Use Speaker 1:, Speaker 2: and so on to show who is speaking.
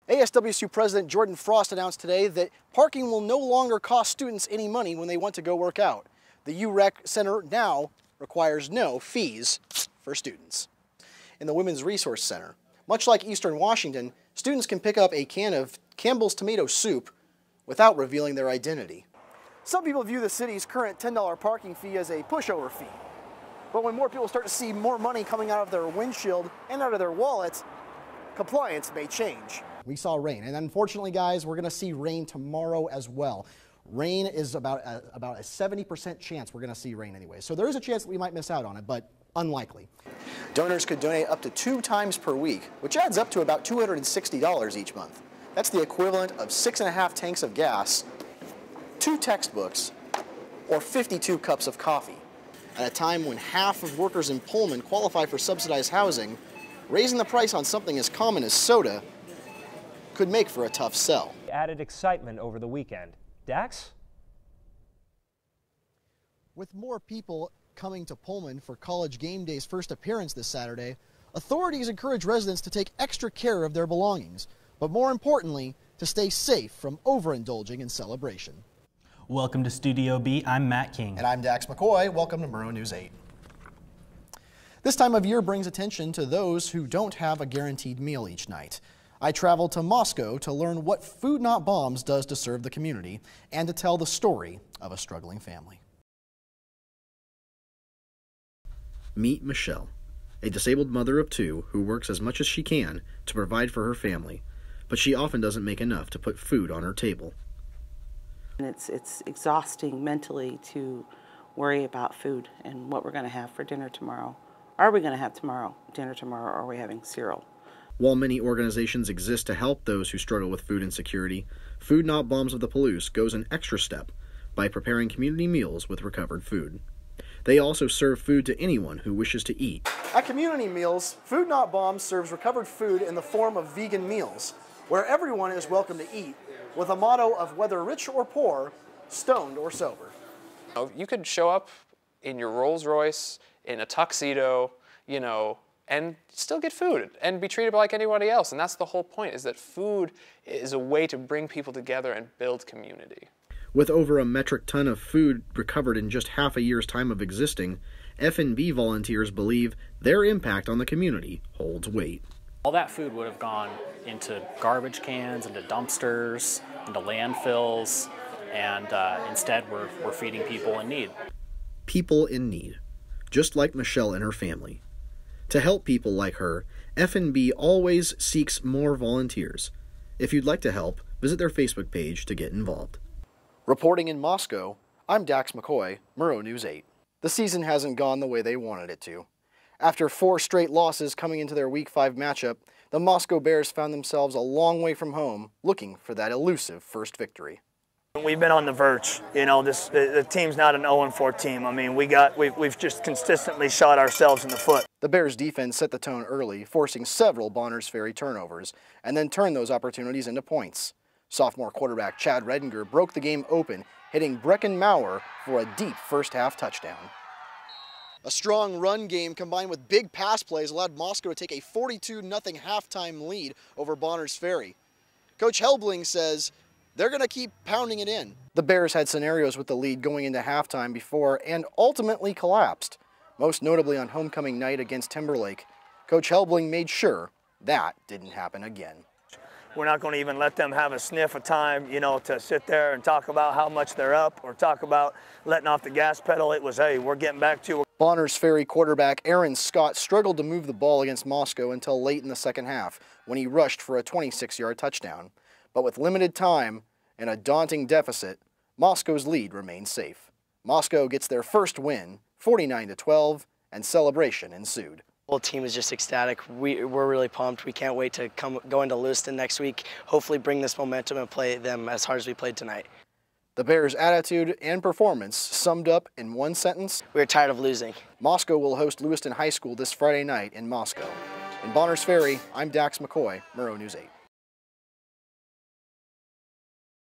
Speaker 1: ASWSU President Jordan Frost announced today that parking will no longer cost students any money when they want to go work out. The UREC Center now requires no fees for students. In the Women's Resource Center, much like Eastern Washington, students can pick up a can of Campbell's tomato soup without revealing their identity. Some people view the city's current $10 parking fee as a pushover fee. But when more people start to see more money coming out of their windshield and out of their wallets, compliance may change. We saw rain, and unfortunately, guys, we're going to see rain tomorrow as well. Rain is about a 70% chance we're going to see rain anyway. So there is a chance that we might miss out on it, but unlikely. Donors could donate up to 2 times per week, which adds up to about $260 each month. That's the equivalent of 6.5 tanks of gas, 2 textbooks, or 52 cups of coffee. At a time when half of workers in Pullman qualify for subsidized housing, raising the price on something as common as soda could make for a tough sell.
Speaker 2: Added excitement over the weekend. Dax?
Speaker 1: With more people coming to Pullman for College Game Day's first appearance this Saturday, authorities encourage residents to take extra care of their belongings, but more importantly, to stay safe from overindulging in celebration.
Speaker 3: Welcome to Studio B. I'm Matt King.
Speaker 1: And I'm Dax McCoy. Welcome to Murrow News 8. This time of year brings attention to those who don't have a guaranteed meal each night. I traveled to Moscow to learn what Food Not Bombs does to serve the community and to tell the story of a struggling family.
Speaker 4: Meet Michelle, a disabled mother of 2 who works as much as she can to provide for her family, but she often doesn't make enough to put food on her table.
Speaker 5: It's exhausting mentally to worry about food and what we're going to have for dinner tomorrow. Are we going to have dinner tomorrow, or are we having cereal?
Speaker 4: While many organizations exist to help those who struggle with food insecurity, Food Not Bombs of the Palouse goes an extra step by preparing community meals with recovered food. They also serve food to anyone who wishes to eat.
Speaker 1: At Community Meals, Food Not Bombs serves recovered food in the form of vegan meals, where everyone is welcome to eat, with a motto of whether rich or poor, stoned or sober.
Speaker 6: You could show up in your Rolls Royce, in a tuxedo, and still get food and be treated like anybody else. And that's the whole point, is that food is a way to bring people together and build community.
Speaker 4: With over a metric ton of food recovered in just half a year's time of existing, F&B volunteers believe their impact on the community holds weight.
Speaker 7: All that food would have gone into garbage cans, into dumpsters, into landfills, and instead we're feeding people in need.
Speaker 4: People in need, just like Michelle and her family. To help people like her, F&B always seeks more volunteers. If you'd like to help, visit their Facebook page to get involved. Reporting in Moscow, I'm Dax McCoy, Murrow News 8. The season hasn't gone the way they wanted it to. After 4 straight losses coming into their Week 5 matchup, the Moscow Bears found themselves a long way from home, looking for that elusive first victory.
Speaker 8: We've been on the verge. The team's not an 0-4 team. I mean, we've just consistently shot ourselves in the foot.
Speaker 1: The Bears' defense set the tone early, forcing several Bonners Ferry turnovers, and then turned those opportunities into points. Sophomore quarterback Chad Redinger broke the game open, hitting Brecken Maurer for a deep first-half touchdown. A strong run game combined with big pass plays allowed Moscow to take a 42-0 halftime lead over Bonners Ferry. Coach Helbling says they're going to keep pounding it in. The Bears had scenarios with the lead going into halftime before and ultimately collapsed, most notably on homecoming night against Timberlake. Coach Helbling made sure that didn't happen again.
Speaker 8: We're not going to even let them have a sniff of time, to sit there and talk about how much they're up or talk about letting off the gas pedal. It was, hey, we're getting back to it.
Speaker 1: Bonners Ferry quarterback Aaron Scott struggled to move the ball against Moscow until late in the second half, when he rushed for a 26-yard touchdown. But with limited time and a daunting deficit, Moscow's lead remained safe. Moscow gets their first win, 49-12, and celebration ensued.
Speaker 9: The whole team is just ecstatic. We're really pumped. We can't wait to go into Lewiston next week, hopefully bring this momentum and play them as hard as we played tonight.
Speaker 1: The Bears' attitude and performance summed up in one sentence:
Speaker 9: we're tired of losing.
Speaker 1: Moscow will host Lewiston High School this Friday night in Moscow. In Bonners Ferry, I'm Dax McCoy, Murrow News 8.